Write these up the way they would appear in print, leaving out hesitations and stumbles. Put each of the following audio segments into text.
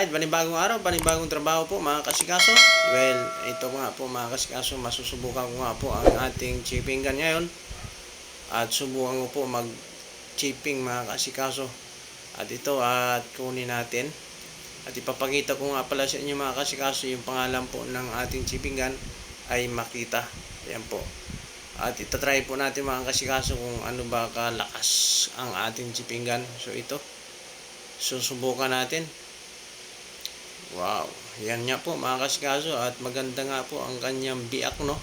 Alright, panibagong araw, panibagong trabaho po mga kasikaso. Well, ito nga po mga kasikaso, masusubukan ko nga po ang ating chipping gun ngayon. At subukan ko po mag-chipping mga kasikaso. At ito at kunin natin. At ipapakita ko nga pala sa inyo mga kasikaso yung pangalan po ng ating chipping gun ay Makita. Ayan po. At itatry po natin mga kasikaso kung ano ba kalakas ang ating chipping gun. So ito, susubukan natin. Wow, yan nga po mga kasikaso at maganda nga po ang kanyang biak, no.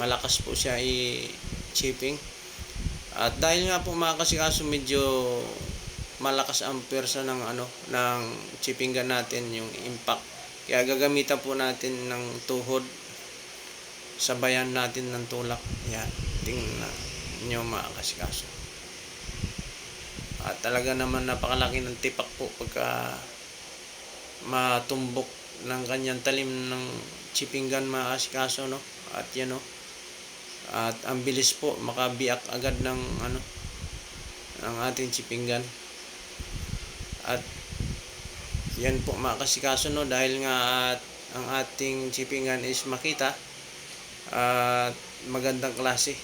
Malakas po siya i-chipping. At dahil nga po mga kasikaso medyo malakas ang pwersa ng ng chipping gun natin, yung impact. Kaya gagamitan po natin ng tuhod. Sabayan natin ng tulak. Yan, tingnan niyo mga kasikaso. At talaga naman napakalaki ng tipak po pagka matumbok ng kanyang talim ng chipping gun mga kasikaso, no. At yan, no. At ang bilis po makabiak agad ng ng ating chipping gun. At yan po mga kasikaso, no, dahil nga at ang ating chipping gun is Makita at magandang klase.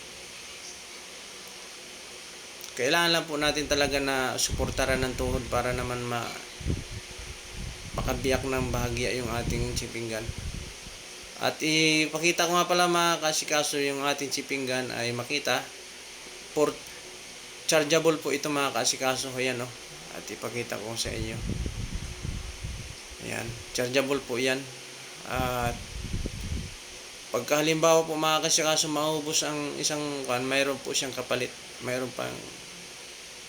Kailangan lang po natin talaga na suportaran ng tuhod para naman makabiyak ng bahagya yung ating chipping gun. At ipakita ko nga pala mga kasikaso, yung ating chipping gun ay Makita. Port chargeable po ito mga kasikaso. Ayan, no. At ipakita ko sa inyo. Ayan, chargeable po yan. At pagka halimbawa po mga kasikaso maubos ang isang kan, mayroon po siyang kapalit. Mayroon pang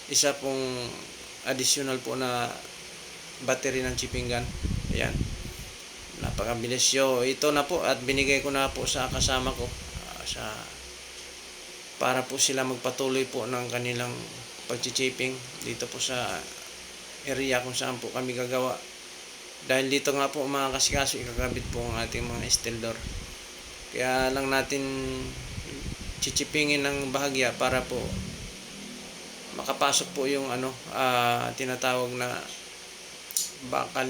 isa pong additional po na battery ng chipping gun. Ayan, napakabilis yo. Ito na po at binigay ko na po sa kasama ko para po sila magpatuloy po ng kanilang pag-chipping dito po sa area kung saan po kami gagawa. Dahil dito nga po mga kasikaso ikakabit po ang ating mga steel door. Kaya lang natin chichipingin ng bahagya para po makapasok po yung tinatawag na bakal,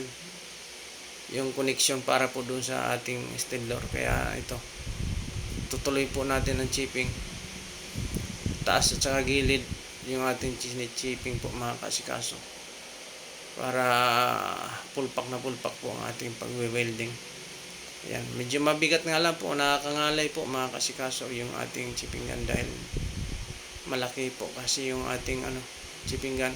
yung connection para po dun sa ating steel door. Kaya ito, tutuloy po natin ang chipping taas at saka gilid yung ating chipping po mga kasikaso, para pulpak na pulpak po ang ating pagwe-welding. Ayan, medyo mabigat nga lang po, nakakangalay po mga kasikaso yung ating chipping gun dahil malaki po kasi yung ating chipping gun.